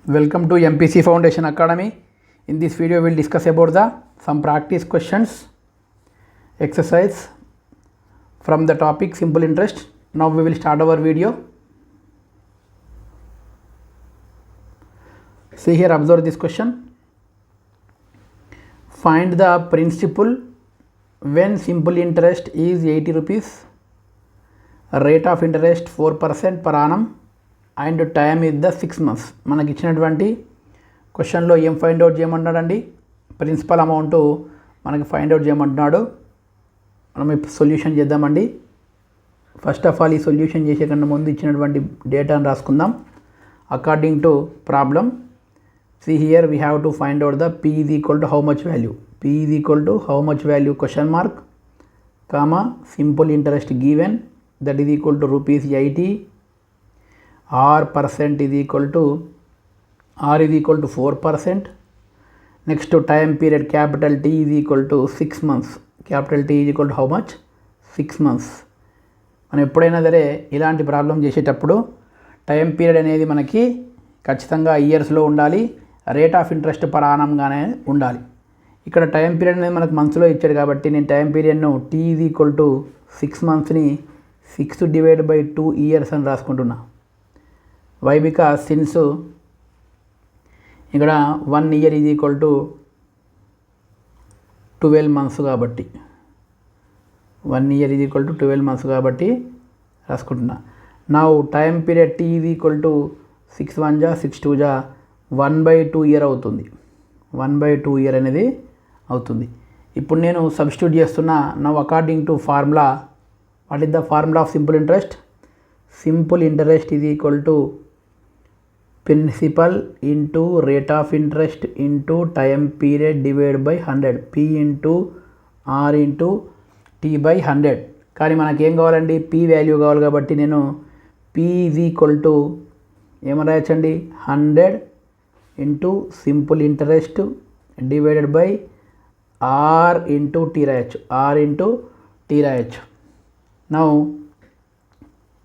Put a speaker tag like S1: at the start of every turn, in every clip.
S1: Welcome to MPC Foundation Academy. In this video we will discuss about some practice questions exercise from the topic simple interest. Now we will start our video. See here, observe this question. Find the principal when simple interest is 80 rupees, rate of interest 4% per annum and time is the 6 months. మనకి ఇచ్చినటువంటి క్వశ్చన్లో ఏం find out చేయమంటున్నాడండి? Principal amount మనకి find out చేయమంటున్నాడు. మనం ఇప్పుడు solution చేద్దామండి. ఫస్ట్ ఆఫ్ ఆల్ ఈ సొల్యూషన్ చేసే కన్నా ముందు ఇచ్చినటువంటి డేటాను రాసుకుందాం. According to problem, see here we have to find out the p is equal to how much value. P is equal to how much value question mark comma simple interest given, that is equal to rupees 80. R percent is equal to R is equal to 4%. Next to time period, capital T is equal to 6 months. Capital T is equal to how much? 6 months. మనం ఎప్పుడైనా సరే ఇలాంటి problem చేసేటప్పుడు time period అనేది మనకి ఖచ్చితంగా ఇయర్స్లో ఉండాలి, రేట్ ఆఫ్ ఇంట్రెస్ట్ పర్ ఆనంగానే ఉండాలి. ఇక్కడ టైం పీరియడ్ అనేది మనకు మంత్స్లో ఇచ్చాడు కాబట్టి నేను టైం పీరియడ్ను T ఈజ్ ఈక్వల్ టు 6 మంత్స్ని 6 డివైడ్ బై 2 ఇయర్స్ అని రాసుకుంటున్నా. వై? బికాస్ సిన్స్ ఇక్కడ 1 year is equal to 12 months కాబట్టి 1 year is equal to 12 months కాబట్టి రాసుకుంటున్నా. నా time period T is equal to 6 1 జా 6 2 జా 1/2 ఇయర్ అవుతుంది. 1/2 ఇయర్ అనేది అవుతుంది. ఇప్పుడు నేను సబ్స్టిట్యూట్ చేస్తున్నా. Now according to formula, what is the formula of simple interest? Simple interest is equal to principal into rate of interest into time period divide by 100. P into R into T by 100. కానీ మనకేం కావాలండి? P value కావాలి కాబట్టి నేను P is equal to ఏమని రాయచ్చండి? 100 into simple interest divided by R into T రాయచ్చు. R into T రాయచ్చు. Now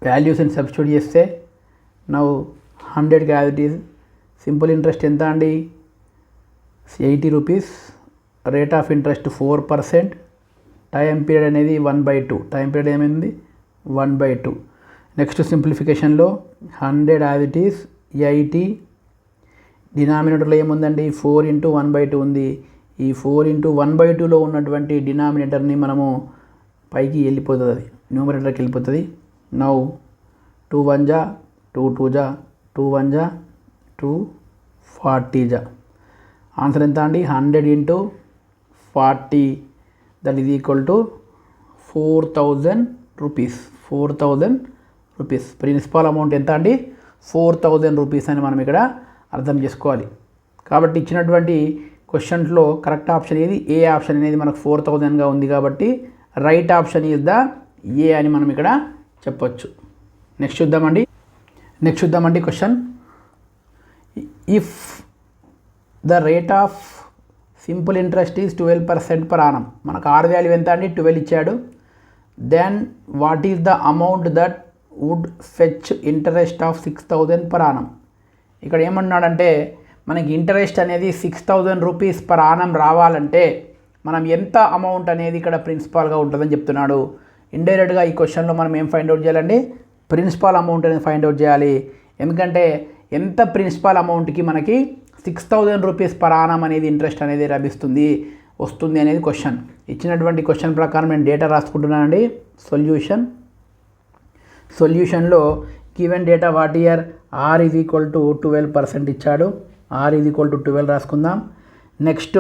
S1: వాల్యూస్ని సబ్స్టిట్యూట్ చేస్తే now 100 as it is. Simple interest ఎంత అండి? 80 rupees, rate of interest 4%, time period అనేది 1/2. టైం పీరియడ్ ఏమైంది? 1/2. Next సింప్లిఫికేషన్లో 100 as it is 80, డినామినేటర్లో ఏముందండి? 4 into 1/2 ఉంది. ఈ 4 ఇంటూ 1/2లో ఉన్నటువంటి డినామినేటర్ని మనము పైకి వెళ్ళిపోతుంది, అది న్యూమరేటర్కి వెళ్ళిపోతుంది. నౌ 2 1 జా 2 2 జా 2 1 జా 2 40 జా. ఆన్సర్ ఎంత అండి? 100 into 40, that is equal to 4000 rupees. 4000 rupees. Principal amount ఎంత అండి? 4000 రూపీస్ అని మనం ఇక్కడ అర్థం చేసుకోవాలి. కాబట్టి ఇచ్చినటువంటి క్వశ్చన్స్లో కరెక్ట్ ఆప్షన్ ఏది? ఏ ఆప్షన్ అనేది మనకు 4000గా ఉంది కాబట్టి right option is the A అని మనం ఇక్కడ చెప్పొచ్చు. నెక్స్ట్ చూద్దామండి question. If the rate of simple interest is 12% per annum. మనకు ఆర్ వాల్యూ ఎంత అండి? 12 ఇచ్చాడు. Then what is the amount that would fetch interest of 6000 per annum. ఇక్కడ ఏమన్నాడంటే మనకి ఇంట్రెస్ట్ అనేది 6000 రూపీస్ పర్ ఆనం రావాలంటే మనం ఎంత అమౌంట్ అనేది ఇక్కడ ప్రిన్సిపాల్గా ఉంటుందని చెప్తున్నాడు. ఇండైరెక్ట్గా ఈ క్వశ్చన్లో మనం ఏం ఫైండ్ అవుట్ చేయాలండి? ప్రిన్సిపాల్ అమౌంట్ అనేది ఫైండ్ అవుట్ చేయాలి. ఎందుకంటే ఎంత ప్రిన్సిపాల్ అమౌంట్కి మనకి 6000 రూపీస్ పర్ ఆనం అనేది ఇంట్రెస్ట్ అనేది వస్తుంది అనేది క్వశ్చన్. ఇచ్చినటువంటి క్వశ్చన్ ప్రకారం నేను డేటా రాసుకుంటున్నానండి. సొల్యూషన్లో given data what year? R is equal to 12% ఇచ్చాడు. R ఈజ్ ఈక్వల్ టు 12 రాసుకుందాం. నెక్స్ట్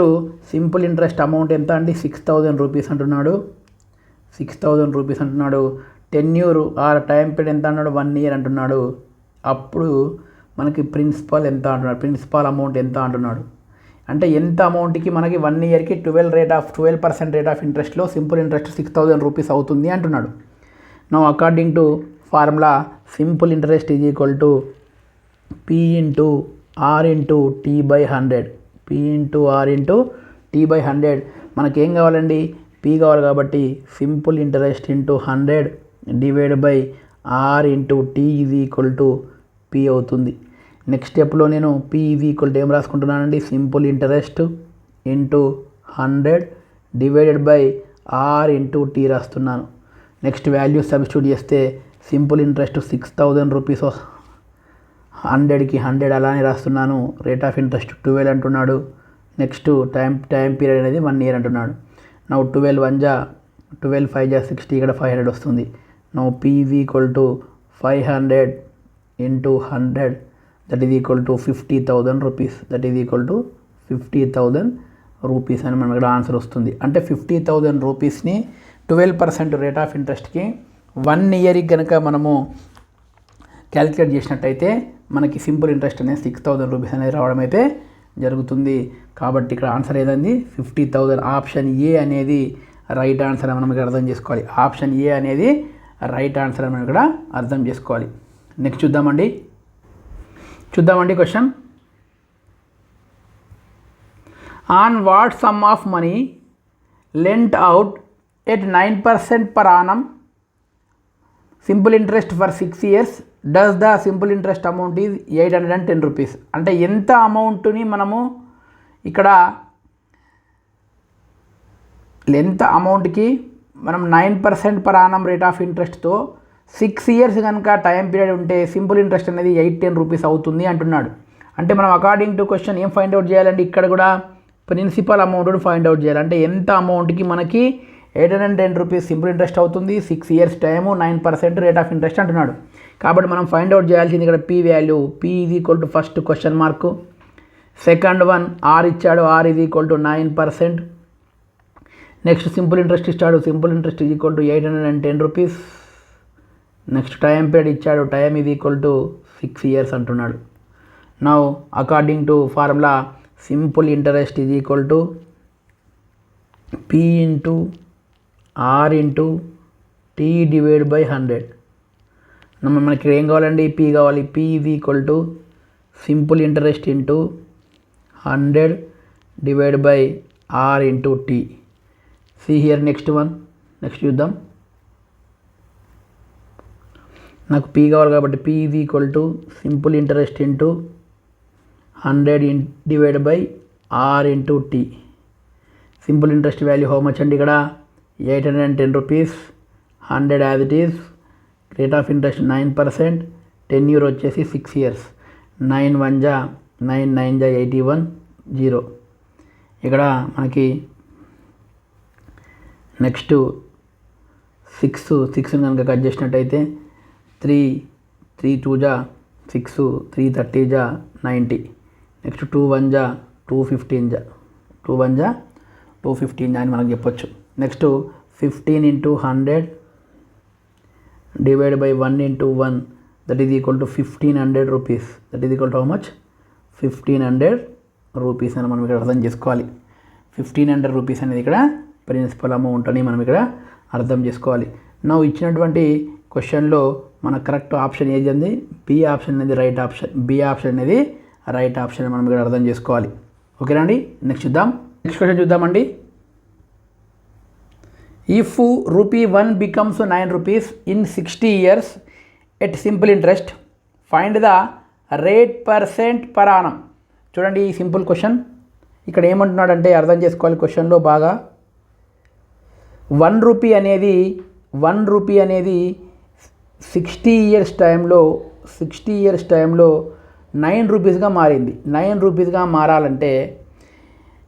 S1: సింపుల్ ఇంట్రెస్ట్ అమౌంట్ ఎంత అండి? 6000 రూపీస్ అంటున్నాడు. 6000 రూపీస్ అంటున్నాడు. టెన్యూర్ ఆర్ టైం పీరియడ్ ఎంత అన్నాడు? 1 ఇయర్ అంటున్నాడు. అప్పుడు మనకి ప్రిన్సిపల్ ఎంత అంటున్నాడు? ప్రిన్సిపల్ అమౌంట్ ఎంత అంటున్నాడు? అంటే ఎంత అమౌంట్కి మనకి 1 ఇయర్కి 12% రేట్ ఆఫ్ ఇంట్రెస్ట్లో సింపుల్ ఇంట్రెస్ట్ 6000 రూపీస్ అవుతుంది అంటున్నాడు. Now according to formula, simple interest is equal to P into R into T by 100. P into R into T by 100. మనకేం కావాలండి? P కావాలి కాబట్టి simple interest into 100 divide by R into T is equal to P అవుతుంది. Next స్టెప్లో నేను P = ఏం రాసుకుంటున్నానండి, simple interest into 100 divided by R into T రాస్తున్నాను. నెక్స్ట్ వాల్యూ సబ్స్టిట్యూట్ చేస్తే సింపుల్ ఇంట్రెస్ట్ 6,000 రూపీస్, 100కి 100 అలానే రాస్తున్నాను. రేట్ ఆఫ్ ఇంట్రెస్ట్ 12 అంటున్నాడు. నెక్స్ట్ టైం పీరియడ్ అనేది 1 year అంటున్నాడు. నౌ 12 1 జా 12 5 జా 60, ఇక్కడ 500 వస్తుంది. Now P = 500 into 100 that is equal to 50,000 rupees. That is equal to 50,000 rupees అని మనకు ఇక్కడ ఆన్సర్ వస్తుంది. అంటే 50,000 రూపీస్ని 12% రేట్ ఆఫ్ ఇంట్రెస్ట్కి 1 yearకి కనుక మనము క్యాలిక్యులేట్ చేసినట్టయితే మనకి సింపుల్ ఇంట్రెస్ట్ అనేది 6,000 రూపీస్ అనేది రావడం అయితే జరుగుతుంది. కాబట్టి ఇక్కడ ఆన్సర్ ఏదండి, 50,000. ఆప్షన్ ఏ అనేది రైట్ ఆన్సర్ అని మనం ఇక్కడ అర్థం చేసుకోవాలి. ఆప్షన్ ఏ అనేది రైట్ ఆన్సర్ అని మనం ఇక్కడ అర్థం చేసుకోవాలి. నెక్స్ట్ చూద్దామండి question. On what sum of money lent out at 9% per annum simple interest for 6 years does the simple interest amount is 810 rupees. అంటే ఎంత అమౌంట్ని మనము ఇక్కడ ఎంత అమౌంట్కి మనం 9% per annum రేట్ ఆఫ్ ఇంట్రెస్ట్తో 6 years కనుక టైం పీరియడ్ ఉంటే సింపుల్ ఇంట్రెస్ట్ అనేది 810 రూపీస్ అవుతుంది అంటున్నాడు. అంటే మనం అకార్డింగ్ టు క్వశ్చన్ ఏం ఫైండ్ అవుట్ చేయాలంటే ఇక్కడ కూడా ప్రిన్సిపల్ అమౌంట్ని ఫైండ్ అవుట్ చేయాలి. అంటే ఎంత అమౌంట్కి మనకి 810 రూపీస్ సింపుల్ ఇంట్రెస్ట్ అవుతుంది, 6 years time, 9% rate of interest అంటున్నాడు. కాబట్టి మనం ఫైండ్ అవుట్ చేయాల్సింది ఇక్కడ P value. P = first question mark, second one R ఇచ్చాడు, R = 9%. నెక్స్ట్ సింపుల్ ఇంట్రెస్ట్ ఇచ్చాడు, simple interest = 810 rupees. Next time period ఇచ్చాడు, టైం = 6 years అంటున్నాడు. Now according to formula simple interest = P into R into T divide by 100. మనకి ఏం కావాలండి, P కావాలి. P = simple interest into 100 divide by R into T. See here next one. Next చూద్దాం. నాకు P కావాలి కాబట్టి P = simple interest into 100 divide by R into T. Simple interest value how much అండి, ఇక్కడ 810 rupees. 100 as it is. Rate of interest 9%. 10 year వచ్చేసి 6 years. 9 1 జా 9 9 జా 81 0. ఇక్కడ మనకి నెక్స్ట్ 6 కనుక కట్ చేసినట్టయితే 3 2 జా 6, 3 30 జా 90. నెక్స్ట్ 2 1 జా 215 జా 2 1 జా 215 అని మనకు చెప్పొచ్చు. Next 15 into 100 divide by 1 into 1 that is equal to 1500 rupees. That is equal to how much, 1500 rupees అని మనం ఇక్కడ అర్థం చేసుకోవాలి. 1500 రూపీస్ అనేది ఇక్కడ ప్రిన్సిపల్ అమౌంట్ అని మనం ఇక్కడ అర్థం చేసుకోవాలి. నా ఇచ్చినటువంటి క్వశ్చన్లో మన కరెక్ట్ ఆప్షన్ ఏది అంది, బి ఆప్షన్ అనేది రైట్ ఆప్షన్. బి ఆప్షన్ అనేది రైట్ ఆప్షన్ మనం ఇక్కడ అర్థం చేసుకోవాలి. ఓకేనా అండి. నెక్స్ట్ చూద్దాం. నెక్స్ట్ క్వశ్చన్ చూద్దామండి. If ₹1 becomes 9 rupees in 60 years at simple interest, find the rate % per annum. చూడండి ఈ సింపుల్ క్వశ్చన్. ఇక్కడ ఏమంటున్నాడంటే అర్థం చేసుకోవాలి క్వశ్చన్లో బాగా. 1 రూపీ అనేది 60 years టైంలో 9 రూపీస్గా మారింది. 9 రూపీస్గా మారాలంటే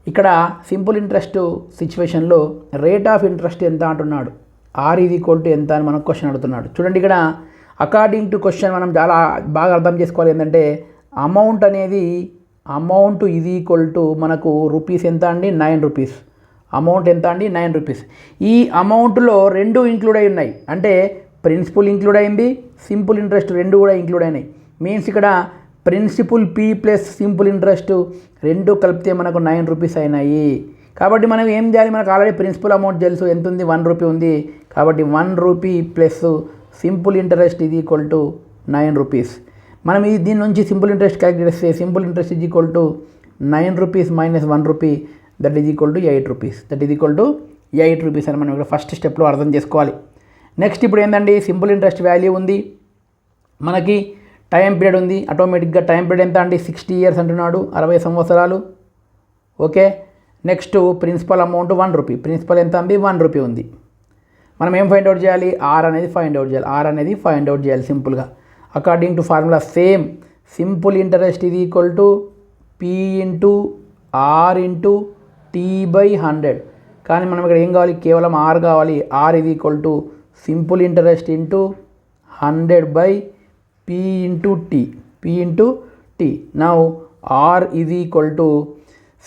S1: ఇక్కడ సింపుల్ ఇంట్రెస్ట్ సిచ్యువేషన్లో రేట్ ఆఫ్ ఇంట్రెస్ట్ ఎంత అంటున్నాడు. R = ఎంత అని మనకు క్వశ్చన్ అడుగుతున్నాడు. చూడండి ఇక్కడ అకార్డింగ్ టు క్వశ్చన్ మనం చాలా బాగా అర్థం చేసుకోవాలి. ఏంటంటే అమౌంట్ మనకు రూపీస్ ఎంత అండి, 9 రూపీస్. అమౌంట్ ఎంత అండి, 9 రూపీస్. ఈ అమౌంట్లో రెండు ఇంక్లూడ్ అయి ఉన్నాయి. అంటే ప్రిన్సిపల్ ఇంక్లూడ్ అయింది, సింపుల్ ఇంట్రెస్ట్ రెండు కూడా ఇంక్లూడ్ అయినాయి. మీన్స్ ఇక్కడ principal P plus simple interest రెండు కలిపితే మనకు 9 రూపీస్ అయినాయి. కాబట్టి మనం ఏం చేయాలి, మనకు ఆల్రెడీ ప్రిన్సిపల్ అమౌంట్ తెలుసు ఎంత ఉంది, 1 రూపీ ఉంది. కాబట్టి 1 rupee plus simple interest = 9 rupees. మనం దీని నుంచి సింపుల్ ఇంట్రెస్ట్ క్యాలిక్యులేట్ చేస్తే simple interest = 9 rupees minus 1 rupee that is equal to 8 rupees. That is equal to 8 rupees అని మనం ఇక్కడ ఫస్ట్ స్టెప్లో అర్థం చేసుకోవాలి. నెక్స్ట్ ఇప్పుడు ఏంటండి, సింపుల్ ఇంట్రెస్ట్ వాల్యూ ఉంది మనకి టైం పీరియడ్ ఉంది, ఆటోమేటిక్గా టైం పీరియడ్ ఎంత అండి 60 ఇయర్స్ అంటున్నాడు, 60 సంవత్సరాలు. Okay, next principal amount 1 rupee, principal ఎంత అండి 1 రూపీ ఉంది. మనం ఏం ఫైండ్ అవుట్ చేయాలి, ఆర్ అనేది ఫైండ్ అవుట్ చేయాలి సింపుల్గా. According to formula same, simple interest ఇది equal to P into R into T by 100. కానీ మనం ఇక్కడ ఏం కావాలి, కేవలం ఆర్ కావాలి. ఆర్ ఇది equal to simple interest into 100 by P into T. Now R ఇది equal to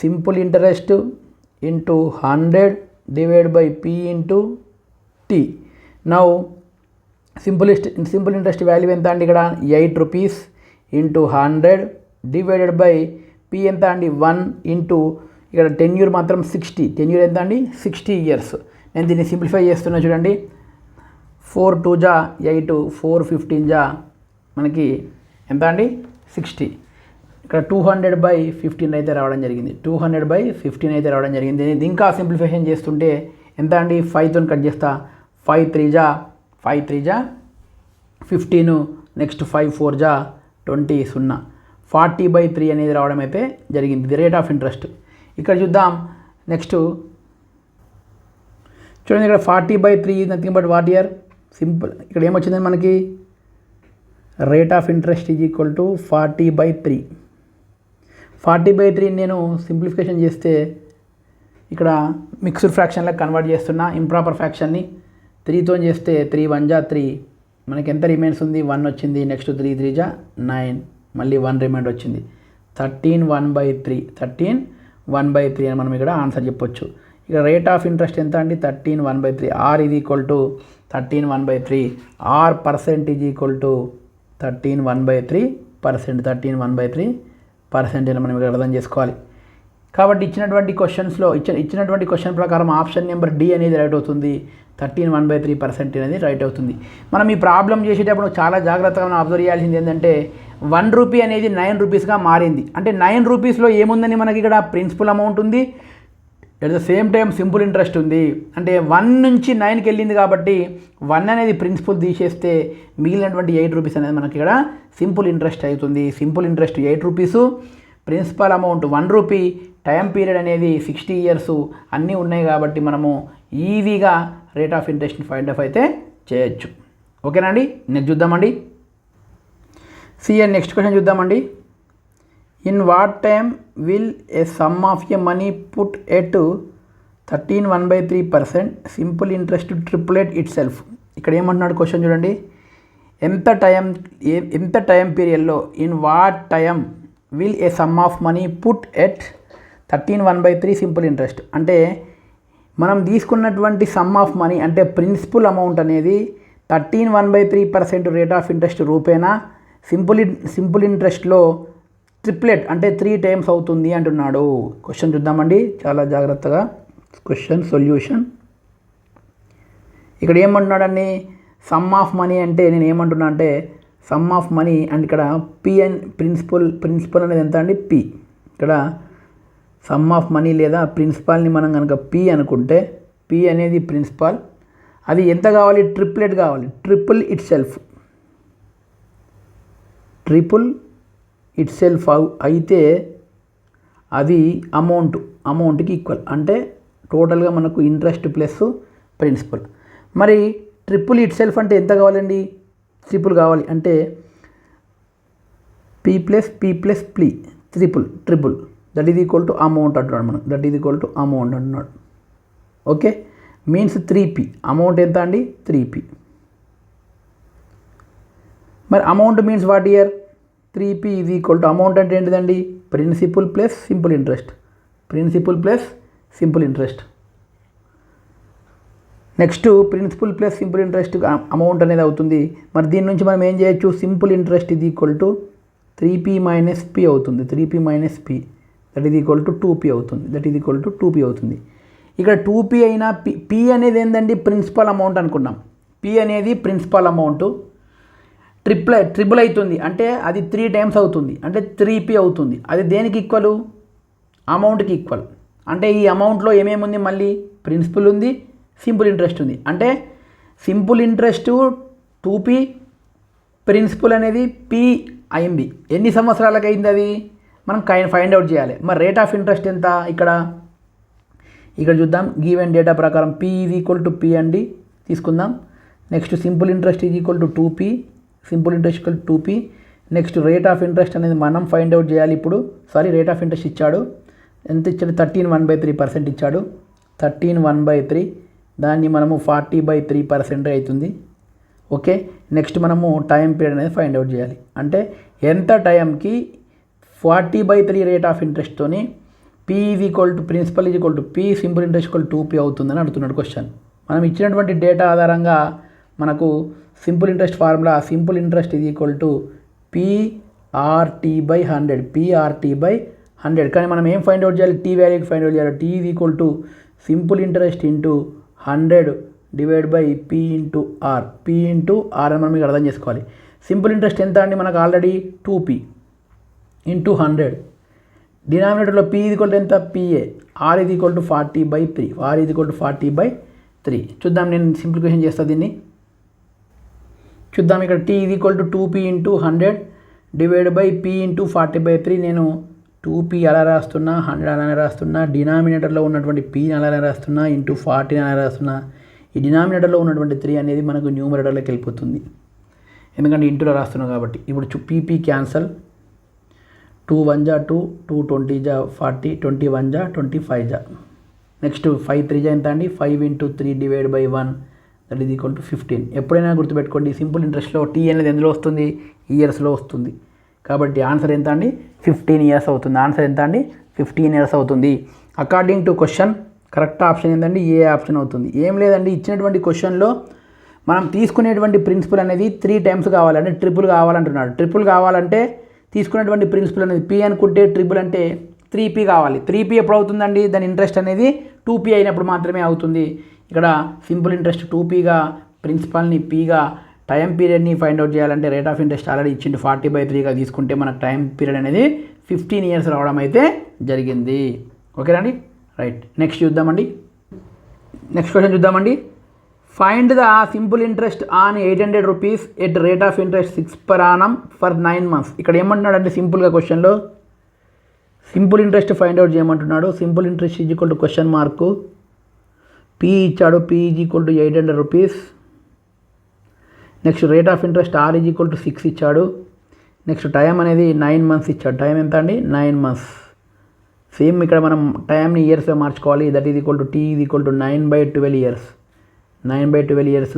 S1: simple interest into 100 divide by P into T. Now simple interest value ఎంత అండి, ఇక్కడ 8 rupees into 100 divided by P ఎంత అండి 1 into ఇక్కడ tenure మాత్రం 60, tenure ఎంత అండి 60 ఇయర్స్. నేను దీన్ని సింప్లిఫై చేస్తున్నా చూడండి. 4 2 జా 8, 4 15 జా మనకి ఎంత అండి 60. ఇక్కడ 200/15 అయితే రావడం జరిగింది, 200/15 అయితే రావడం జరిగింది. ఇది ఇంకా సింప్లిఫికేషన్ చేస్తుంటే ఎంత అండి 5తో కట్ చేస్తా, 5 3 జా 15, నెక్స్ట్ 5 4 జా 20, 0, 40/3 అనేది రావడం అయితే జరిగింది. ఇది రేట్ ఆఫ్ ఇంట్రెస్ట్. ఇక్కడ చూద్దాం నెక్స్ట్ చూడండి, ఇక్కడ 40/3 nothing but what year, simple. ఇక్కడ ఏమొచ్చిందని మనకి rate of interest is equal to 40/3. 40/3 నేను సింప్లిఫికేషన్ చేస్తే ఇక్కడ మిక్స్డ్ ఫ్రాక్షన్లకు కన్వర్ట్ చేస్తున్నా, ఇంప్రాపర్ ఫ్రాక్షన్ని 3తో చేస్తే 3 1 జా 3, మనకి ఎంత రిమైన్స్ ఉంది 1 వచ్చింది. నెక్స్ట్ 3 3 జా 9, మళ్ళీ 1 రిమైండ్ వచ్చింది. 13 1/3 అని మనం ఇక్కడ ఆన్సర్ చెప్పొచ్చు. ఇక రేట్ ఆఫ్ ఇంట్రెస్ట్ ఎంత అండి 13 1/3. ఆర్ ఇది equal to 13 1/3. R percent is equal to 13 1/3%. 13 1/3% అని మనం ఇక్కడ అర్థం చేసుకోవాలి. కాబట్టి ఇచ్చినటువంటి క్వశ్చన్ ప్రకారం ఆప్షన్ నెంబర్ డి అనేది రైట్ అవుతుంది. 13 1/3% అనేది రైట్ అవుతుంది. మనం ఈ ప్రాబ్లం చేసేటప్పుడు చాలా జాగ్రత్తగా మనం అబ్జర్వ్ చేయాల్సింది ఏంటంటే 1 రూపీ అనేది 9 రూపీస్గా మారింది. అంటే 9 రూపీస్లో ఏముందని మనకి ఇక్కడ ప్రిన్సిపల్ అమౌంట్ ఉంది, at the same time simple interest ఉంది. అంటే 1 నుంచి 9కి వెళ్ళింది కాబట్టి 1 అనేది ప్రిన్సిపల్ తీసేస్తే మిగిలినటువంటి 8 రూపీస్ అనేది మనకి ఇక్కడ సింపుల్ ఇంట్రెస్ట్ అవుతుంది. Simple interest 8 rupees, principal amount 1 rupee, time period అనేది 60 ఇయర్స్ అన్నీ ఉన్నాయి కాబట్టి మనము ఈజీగా రేట్ ఆఫ్ ఇంట్రెస్ట్ని ఫైండ్ ఆఫ్ అయితే చేయొచ్చు. ఓకేనా అండి, నెక్స్ట్ చూద్దామండి. నెక్స్ట్ క్వశ్చన్ చూద్దామండి. In what time will a sum of a money put at 13 1/3% simple interest triplet itself. ఇక్కడ ఏమంటున్నాడు క్వశ్చన్ చూడండి, ఎంత టైం పీరియడ్లో, in what time will a sum of money put at 13 1/3 simple interest. అంటే మనం తీసుకున్నటువంటి sum of money అంటే principal amount అనేది 13 1/3% రేట్ ఆఫ్ ఇంట్రెస్ట్ రూపేనా సింపుల్ ఇంట్రెస్ట్లో ట్రిప్లెట్ అంటే 3 టైమ్స్ అవుతుంది అంటున్నాడు. క్వశ్చన్ చూద్దామండి చాలా జాగ్రత్తగా. Question solution. ఇక్కడ ఏమంటున్నాడండి, సమ్ ఆఫ్ మనీ అంటే నేను ఏమంటున్నా అంటే సమ్ ఆఫ్ మనీ అండ్ ఇక్కడ పి అండ్ ప్రిన్సిపల్ అనేది ఎంత అండి పి. ఇక్కడ సమ్ ఆఫ్ మనీ లేదా ప్రిన్సిపాల్ని మనం కనుక పి అనుకుంటే పి అనేది ప్రిన్సిపాల్, అది ఎంత కావాలి ట్రిప్లెట్ కావాలి, ట్రిపుల్ ఇట్ సెల్ఫ్ అయితే అది అమౌంట్కి ఈక్వల్. అంటే టోటల్గా మనకు ఇంట్రెస్ట్ ప్లస్ ప్రిన్సిపల్. మరి ట్రిపుల్ ఇట్ సెల్ఫ్ అంటే ఎంత కావాలండి, ట్రిపుల్ కావాలి. అంటే P plus triple that is equal to amount అంటున్నాడు మనం, that is equal to amount అంటున్నాడు. Okay, means 3p. అమౌంట్ ఎంత అండి 3p. మరి amount means what year 3p is equal to amount అంటే ఏంటిదండి principal plus simple interest. Next principal plus simple interest amount అనేది అవుతుంది. మరి దీని నుంచి మనం ఏం చేయొచ్చు, simple interest is equal to 3p minus p అవుతుంది. 3p minus p that is equal to 2p అవుతుంది. ఇక్కడ 2p అయినా p అనేది ఏంటండి ప్రిన్సిపల్ అమౌంట్ అనుకున్నాం. p అనేది ప్రిన్సిపల్ అమౌంట్, ట్రిపుల్ అవుతుంది అంటే అది 3 టైమ్స్ అవుతుంది అంటే 3p అవుతుంది. అది దేనికి ఈక్వల్, అమౌంట్కి ఈక్వల్. అంటే ఈ అమౌంట్లో ఏమేమి ఉంది, మళ్ళీ ప్రిన్సిపల్ ఉంది, సింపుల్ ఇంట్రెస్ట్ ఉంది. అంటే సింపుల్ ఇంట్రెస్ట్ 2p, ప్రిన్సిపల్ అనేది పీ అయింది, ఎన్ని సంవత్సరాలకు అయింది అది మనం ఫైండ్ అవుట్ చేయాలి. మరి రేట్ ఆఫ్ ఇంట్రెస్ట్ ఎంత ఇక్కడ చూద్దాం. గివెన్ డేటా ప్రకారం P is equal to P అండి తీసుకుందాం. Next simple interest is equal to 2p, simple interest equal to 2p. Next rate of interest అనేది మనం ఫైండ్ అవుట్ చేయాలి ఇప్పుడు. రేట్ ఆఫ్ ఇంట్రెస్ట్ ఇచ్చాడు, ఎంత ఇచ్చాడు, 13/1/3% ఇచ్చాడు. 13/1/3 దాన్ని మనము 40/3% అవుతుంది. ఓకే, నెక్స్ట్ మనము టైం పీరియడ్ అనేది ఫైండ్ అవుట్ చేయాలి. అంటే ఎంత టైంకి 40/3 రేట్ ఆఫ్ ఇంట్రెస్ట్తోని P is equal to principal is equal to P, simple interest equal 2p అవుతుందని అడుగుతున్నాడు క్వశ్చన్. మనం ఇచ్చినటువంటి డేటా ఆధారంగా మనకు simple interest formula, simple interest is equal to PRT/100, PRT/100. కానీ మనం ఏం ఫైండ్ అవుట్ చేయాలి, టీ వాల్యూకి ఫైండ్ అవుట్ చేయాలి. T is equal to simple interest into 100 divide by P into R, P into R అని మనం మీకు అర్థం చేసుకోవాలి. సింపుల్ ఇంట్రెస్ట్ ఎంత అండి, మనకు ఆల్రెడీ 2p ఇంటూ 100. డినామినేటర్లో P ఈజ్ ఈక్వల్ టు ఎంత, PA. R is equal to 40/3, R is equal to 40/3. చూద్దాం, నేను సింప్లిఫికేషన్ చేస్తాను దీన్ని. చూద్దాం, ఇక్కడ T is equal to 2p into 100 divide by P into 40/3. నేను 2p అలా రాస్తున్నా, 100 అలానే రాస్తున్నా, డినామినేటర్లో ఉన్నటువంటి P అలానే రాస్తున్నా, ఇంటూ 40 అలా రాస్తున్నా. ఈ డినామినేటర్లో ఉన్నటువంటి 3 అనేది మనకు న్యూమరేటర్లోకి వెళ్ళిపోతుంది, ఎందుకంటే ఇంటూలో రాస్తున్నాం కాబట్టి. ఇప్పుడు PP క్యాన్సల్, 2 1 జా 2, 2 20 జా 40, 21 జా 25 జా. నెక్స్ట్ 5 3 జా ఎంత అండి, 5 into 3 divide by 1 that is equal to 15. ఎప్పుడైనా గుర్తుపెట్టుకోండి, సింపుల్ ఇంట్రెస్ట్లో T అనేది ఎందులో వస్తుంది, ఇయర్స్లో వస్తుంది. కాబట్టి ఆన్సర్ ఎంత అండి, 15 ఇయర్స్ అవుతుంది. ఆన్సర్ ఎంత అండి, 15 ఇయర్స్ అవుతుంది. According to question correct option ఏంటండి, ఏ ఆప్షన్ అవుతుంది. ఏం లేదండి, ఇచ్చినటువంటి క్వశ్చన్లో మనం తీసుకునేటువంటి ప్రిన్సిపల్ అనేది 3 టైమ్స్ కావాలంటే ట్రిపుల్ కావాలంటున్నాడు. ట్రిపుల్ కావాలంటే తీసుకునేటువంటి ప్రిన్సిపల్ అనేది P అనుకుంటే ట్రిపుల్ అంటే 3p కావాలి. 3p ఎప్పుడు అవుతుందండి, దాని ఇంట్రెస్ట్ అనేది 2p అయినప్పుడు మాత్రమే అవుతుంది. ఇక్కడ సింపుల్ ఇంట్రెస్ట్ 2pగా, ప్రిన్సిపల్ని pగా, టైం పీరియడ్ని ఫైండ్ అవుట్ చేయాలంటే రేట్ ఆఫ్ ఇంట్రెస్ట్ ఆల్రెడీ ఇచ్చిండు 40/3గా తీసుకుంటే మనకు టైం పీరియడ్ అనేది 15 ఇయర్స్ రావడం అయితే జరిగింది. ఓకేనా అండి, రైట్. నెక్స్ట్ చూద్దామండి, నెక్స్ట్ క్వశ్చన్ చూద్దామండి. Find the simple interest on 800 rupees at rate of interest 6 per annum for 9 months. ఇక్కడ ఏమంటున్నాడు అంటే సింపుల్గా క్వశ్చన్లో సింపుల్ ఇంట్రెస్ట్ ఫైండ్ అవుట్ చేయమంటున్నాడు. Simple interest is equal to question mark P ఇచ్చాడు, P is equal to 800 rupees. Next rate of interest R is equal to 6 ఇచ్చాడు. Next time అనేది 9 months ఇచ్చాడు. టైం ఎంత అండి, 9 months. సేమ్ ఇక్కడ మనం టైంని ఇయర్స్గా మార్చుకోవాలి. That is equal to T is equal to 9/12 years. 9/12 years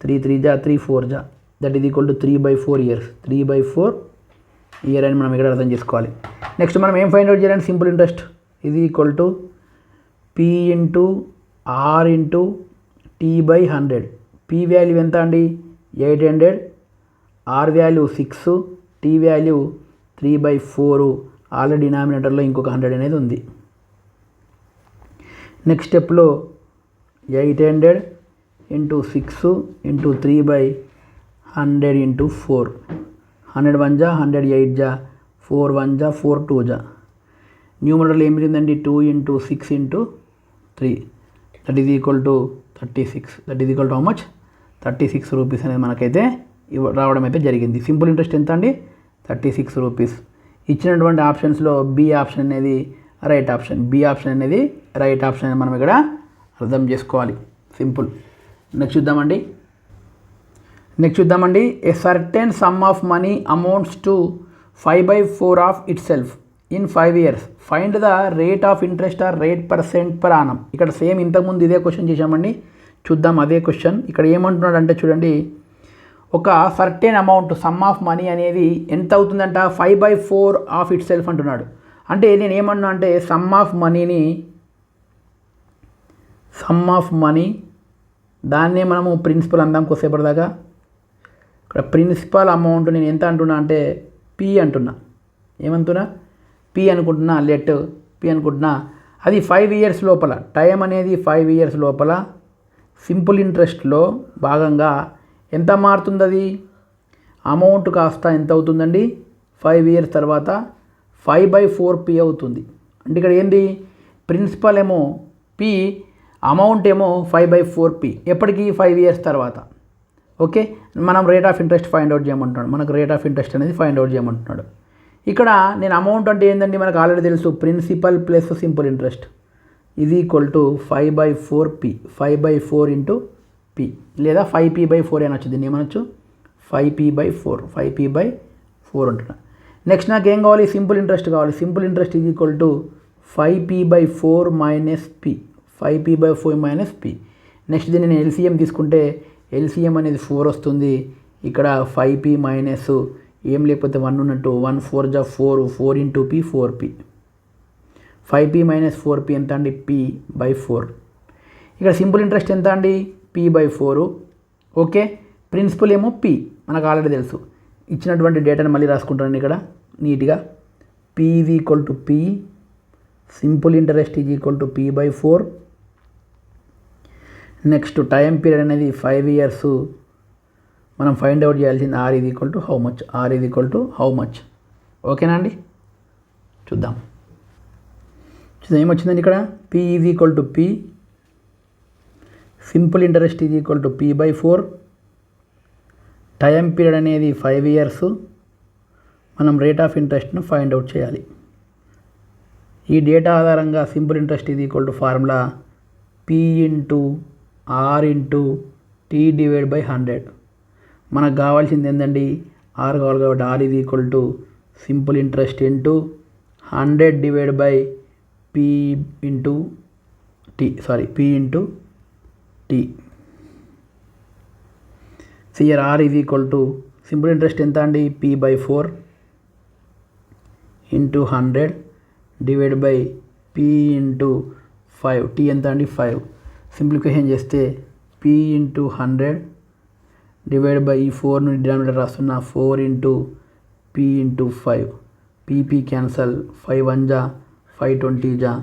S1: 3 3 జా 3 4 జా that is equal to 3/4 years. 3/4 year అని మనం ఇక్కడ అర్థం చేసుకోవాలి. నెక్స్ట్ మనం ఏం ఫైండ్ అవుట్ చేయాలంటే సింపుల్ ఇంట్రెస్ట్ ఇది equal to P into R into T/100. P value ఎంత అండి, 800, R value 6, T value 3/4. Already డినామినేటర్లో ఇంకొక 100 అనేది ఉంది. నెక్స్ట్ స్టెప్లో 800 ఇంటూ 6 ఇంటూ 3/100 ఇంటూ 4. 100 1 జా 100 8 జా 4 1 జా 4 2 జా. న్యూమరేటర్లో ఏం మిగిలిందండి, 2 into 6 into 3 that is equal to 36. That is equal to how much, 36 rupees అనేది మనకైతే రావడం అయితే జరిగింది. సింపుల్ ఇంట్రెస్ట్ ఎంత అండి, 36 రూపీస్. ఇచ్చినటువంటి ఆప్షన్స్లో బి ఆప్షన్ అనేది రైట్ ఆప్షన్, బి ఆప్షన్ అనేది రైట్ ఆప్షన్ అని మనం ఇక్కడ అర్థం చేసుకోవాలి. సింపుల్. నెక్స్ట్ చూద్దామండి. A certain sum of money amounts to 5/4 of itself in 5 years. Find the rate of interest or rate % per annum. ఇక్కడ same ఇంతకుముందు ఇదే క్వశ్చన్ చేశామండి. చూద్దాం అదే క్వశ్చన్. ఇక్కడ ఏమంటున్నాడు అంటే చూడండి, ఒక certain amount some of money అనేది ఎంత అవుతుందంట, 5/4 ఆఫ్ ఇట్ సెల్ఫ్ అంటున్నాడు. అంటే నేను ఏమన్నా అంటే సమ్ ఆఫ్ మనీ దాన్నే మనము ప్రిన్సిపల్ అందాం కొద్దిసేపటిదాకా. ఇక్కడ ప్రిన్సిపల్ అమౌంట్ నేను ఎంత అంటున్నా అంటే P అంటున్నా. ఏమంటున్నా, P అనుకుంటున్నా, P అనుకుంటున్నా. అది 5 years లోపల, టైం అనేది 5 years లోపల సింపుల్ ఇంట్రెస్ట్లో భాగంగా ఎంత మారుతుంది, అది అమౌంట్ కాస్త ఎంత అవుతుందండి, 5 years తర్వాత 5/4p అవుతుంది. అంటే ఇక్కడ ఏంది, ప్రిన్సిపల్ ఏమో P, అమౌంట్ ఏమో 5/4p. ఎప్పటికీ 5 years తర్వాత. ఓకే, మనం rate of interest find out చేయమంటున్నాడు. మనకు రేట్ ఆఫ్ ఇంట్రెస్ట్ అనేది ఫైండ్ అవుట్ చేయమంటున్నాడు. ఇక్కడ నేను అమౌంట్ అంటే ఏంటండి, మనకు ఆల్రెడీ తెలుసు, principal plus simple interest is equal to 5/4p, 5/4 into p, లేదా 5p/4 అని వచ్చి దీన్ని ఏమనొచ్చు, 5p/4, 5p/4 ఉంటున్నా. నెక్స్ట్ నాకు ఏం కావాలి, సింపుల్ ఇంట్రెస్ట్ కావాలి. Simple interest is equal to 5p/4 minus p, 5p/4 minus p. Next దీన్ని నేను ఎల్సిఎం తీసుకుంటే ఎల్సిఎం అనేది 4 వస్తుంది. ఇక్కడ 5p మైనస్ ఏం లేకపోతే 1 ఉన్నట్టు, 1 4 జా 4, 4 into p, 4p. 5p minus 4p ఎంత అండి, p/4. ఇక్కడ సింపుల్ ఇంట్రెస్ట్ ఎంత అండి, p/4. ఓకే, ప్రిన్సిపల్ ఏమో p, మనకు ఆల్రెడీ తెలుసు. ఇచ్చినటువంటి డేటాని మళ్ళీ రాసుకుంటాను ఇక్కడ నీట్గా. p is equal to p, simple interest is equal to p/4. Next time period అనేది 5 years. మనం ఫైండ్ అవుట్ చేయాల్సింది r is equal to how much, r is equal to how much. ఓకేనా అండి, చూద్దాం ఏమొచ్చిందండి ఇక్కడ, p is equal to p, simple interest is equal to p/4, time period అనేది 5 years. మనం rate of ఇంట్రెస్ట్ను find out చేయాలి. ఈ data ఆధారంగా simple interest is equal to formula p into r into t divide by 100. మనకు కావాల్సింది ఏంటండి, r కావాలి కాబట్టి r is equal to simple interest into 100 divide by p into t. CR r is equal to simple interest ఎంత అండి, p/4 into 100 divide by p into 5, t ఎంత అండి 5. Simplification చేస్తే p ఇంటూ 100 డివైడ్ బై ఈ 4ను denominator రాస్తున్నా, 4 into p into 5, p cancel, 5 1 జా 5 20 జా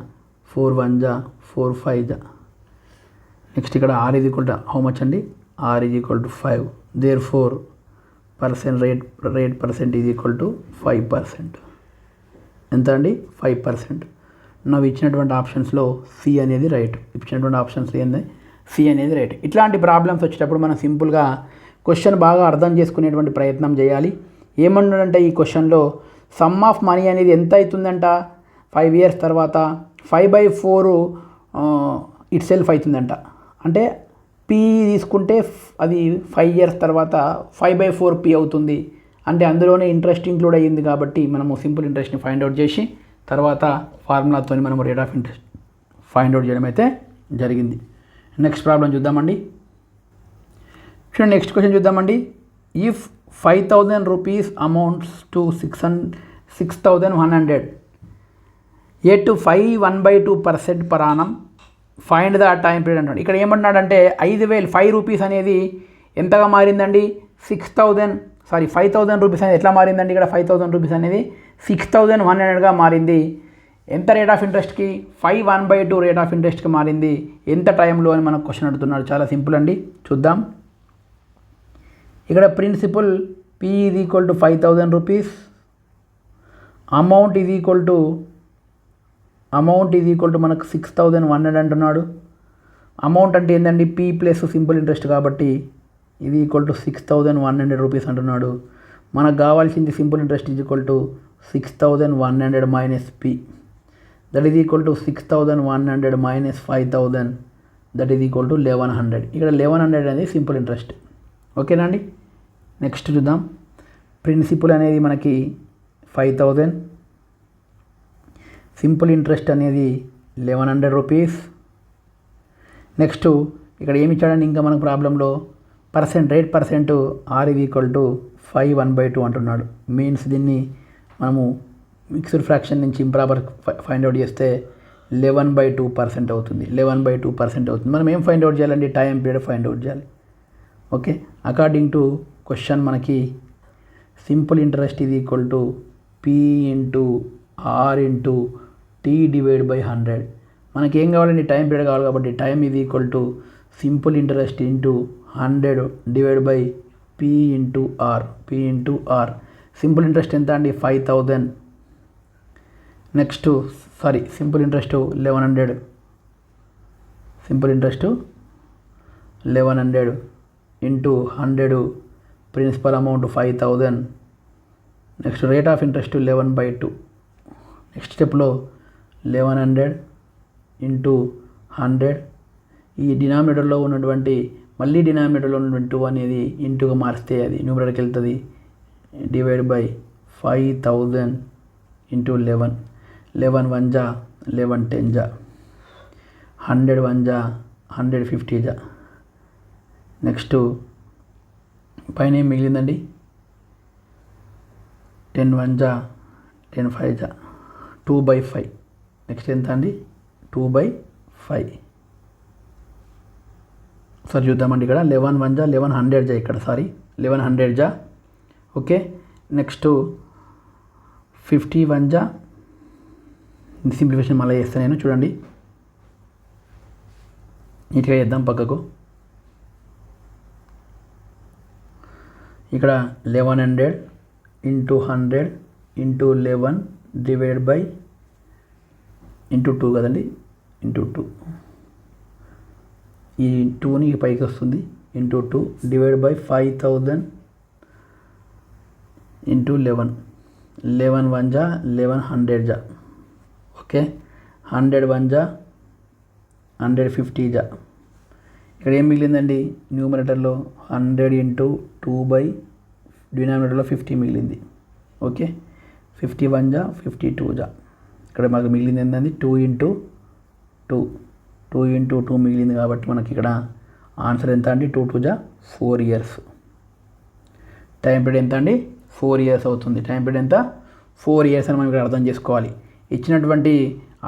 S1: 4 1 జా 4 5 జా. నెక్స్ట్ ఇక్కడ r is equal to how much అండి, r is equal to 5. Therefore rate percent is equal to 5%. ఎంత అండి, 5%. నాకు ఇచ్చినటువంటి ఆప్షన్స్లో సి అనేది రైట్. సి అనేది రైట్. ఇట్లాంటి ప్రాబ్లమ్స్ వచ్చేటప్పుడు మనం సింపుల్గా క్వశ్చన్ బాగా అర్థం చేసుకునేటువంటి ప్రయత్నం చేయాలి. ఏమన్నాడంటే ఈ క్వశ్చన్లో సమ్ ఆఫ్ మనీ అనేది ఎంత అవుతుందంట, 5 years తర్వాత 5/4 ఇట్ సెల్ఫ్ అవుతుందంట. అంటే p తీసుకుంటే అది 5 years తర్వాత 5/4p అవుతుంది. అంటే అందులోనే ఇంట్రెస్ట్ ఇంక్లూడ్ అయ్యింది కాబట్టి మనము సింపుల్ ఇంట్రెస్ట్ని ఫైండ్ అవుట్ చేసి తర్వాత ఫార్ములాతో మనము rate of interest find out చేయడం అయితే జరిగింది. నెక్స్ట్ ప్రాబ్లం చూద్దామండి. చూడండి, నెక్స్ట్ క్వశ్చన్ చూద్దామండి. If 5,000 rupees amounts to 6,100 at 1/2% per annum, find the time period అంటాడు. ఇక్కడ ఏమంటున్నాడంటే 5,000 రూపీస్ అనేది ఎంతగా మారిందండి, 5,000 రూపీస్ అనేది ఎట్లా మారిందండి, ఇక్కడ 5,000 రూపీస్ అనేది 6,100గా మారింది. ఎంత రేట్ ఆఫ్ ఇంట్రెస్ట్కి, 1/2 రేట్ ఆఫ్ ఇంట్రెస్ట్కి మారింది. ఎంత టైంలో అని మనకు క్వశ్చన్ అడుగుతున్నాడు. చాలా సింపుల్ అండి, చూద్దాం. ఇక్కడ principal p is equal to 5,000 rupees, amount is equal to మనకు 6,100 అంటున్నాడు. అమౌంట్ అంటే ఏంటండి, p ప్లస్ సింపుల్ ఇంట్రెస్ట్ కాబట్టి ఇది ఈక్వల్ టు 6,100 రూపీస్ అంటున్నాడు. మనకు కావాల్సింది simple interest is equal to 6,100 minus p, that is equal to 6,100 minus 5,000, that is equal to 1,100. ఇక్కడ 1,100 అనేది సింపుల్ ఇంట్రెస్ట్. ఓకేనా అండి, నెక్స్ట్ చూద్దాం. ప్రిన్సిపల్ అనేది మనకి 5,000, సింపుల్ ఇంట్రెస్ట్ అనేది 1,100 రూపీస్. నెక్స్ట్ ఇక్కడ ఏమి ఇచ్చాడండి ఇంకా మనకు ప్రాబ్లంలో rate percent r is equal to 5/1/2 అంటున్నాడు. మీన్స్ దీన్ని మనము మిక్స్డ్ ఫ్రాక్షన్ నుంచి ఇంప్రాపర్ ఫైండ్ అవుట్ చేస్తే 11/2% అవుతుంది. 11/2% అవుతుంది. మనం ఏం ఫైండ్ అవుట్ చేయాలండి, టైం పీరియడ్ ఫైండ్ అవుట్ చేయాలి. ఓకే, అకార్డింగ్ టు క్వశ్చన్ మనకి simple interest is equal to p into r into t divide by 100. మనకి ఏం కావాలండి, టైం పీరియడ్ కావాలి కాబట్టి time is equal to simple interest into 100 divide by p into r. Simple interest ఎంత అండి, 5,000. Next simple interest 1,100. Into 100 principal amount 5000. Next rate of interest 11/2. Next స్టెప్లో 1100 into 100. ఈ డినామినేటర్లో ఉన్నటువంటి మళ్ళీ డినామినేటర్లో ఉన్నటువంటి 2 అనేది ఇంటూగా మారిస్తే అది న్యూమరేటర్కి వెళ్తుంది. Divide by 5000 into 11. 11 1 జా 11 10 జా 100 1 జా 150 జా. నెక్స్ట్ పైన ఏం మిగిలిందండి? 10 1 జా 10 5 జా 2/5. నెక్స్ట్ ఎంత అండి? 2/5. సార్ చూద్దామండి. ఇక్కడ 11 1 జా 1100 జా, ఇక్కడ 1100 జా. ఓకే, నెక్స్ట్ 50 1 జా. సింప్లిఫికేషన్ మళ్ళీ చేస్తాను నేను, చూడండి నీట్గా చేద్దాం పక్కకు. ఇక్కడ 1100 into 100 into 11 divide by into 2 కదండి, ఇంటూ 2. ఈ 2ని పైకి వస్తుంది, ఇంటూ 2 డివైడ్ బై 5000 ఇంటూ 11. 11 1 జా 1100 జా. ఓకే, 100 1 జా 150 జా. ఇక్కడ ఏం మిగిలిందండి? న్యూమరేటర్లో 100 ఇంటూ 2 డినామినేటర్లో 50 మిగిలింది. ఓకే, 50 1 జా 52 జా. ఇక్కడ మనకు మిగిలింది ఏంటండి? 2 ఇంటూ 2. 2 ఇంటూ 2 మిగిలింది కాబట్టి మనకి ఇక్కడ ఆన్సర్ ఎంత అండి? 2 2 జా 4 ఇయర్స్. టైం పీరియడ్ ఎంత అండి? 4 ఇయర్స్ అవుతుంది. టైం పీరియడ్ ఎంత? 4 ఇయర్స్ అని మనం ఇక్కడ అర్థం చేసుకోవాలి. ఇచ్చినటువంటి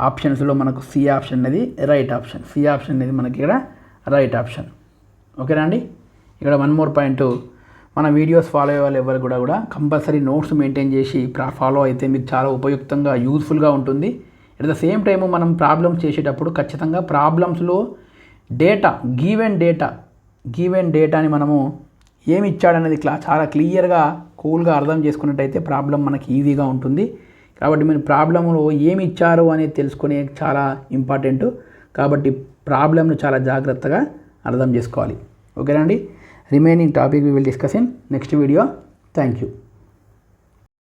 S1: ఆప్షన్స్లో మనకు సి ఆప్షన్ అనేది రైట్ ఆప్షన్. సి ఆప్షన్ అనేది మనకి ఇక్కడ రైట్ ఆప్షన్. ఓకేనా అండి? ఇక్కడ వన్ మోర్ పాయింట్, మన వీడియోస్ ఫాలో అయ్యే వాళ్ళు ఎవరు కూడా కంపల్సరీ నోట్స్ మెయింటైన్ చేసి ఫాలో అయితే మీకు చాలా ఉపయుక్తంగా యూజ్ఫుల్గా ఉంటుంది. అట్ ద సేమ్ టైము మనం ప్రాబ్లమ్స్ చేసేటప్పుడు ఖచ్చితంగా ప్రాబ్లమ్స్లో డేటా గివెన్ డేటాని మనము ఏమి ఇచ్చాడనేది చాలా క్లియర్గా కూల్గా అర్థం చేసుకున్నట్టయితే ప్రాబ్లం మనకి ఈజీగా ఉంటుంది. కాబట్టి మీరు ప్రాబ్లంలో ఏమి ఇచ్చారు అనేది తెలుసుకునే చాలా ఇంపార్టెంట్. కాబట్టి ప్రాబ్లమ్ను చాలా జాగ్రత్తగా అర్థం చేసుకోవాలి. ఓకేనా అండి? Remaining topic we will discuss in next video. Thank you.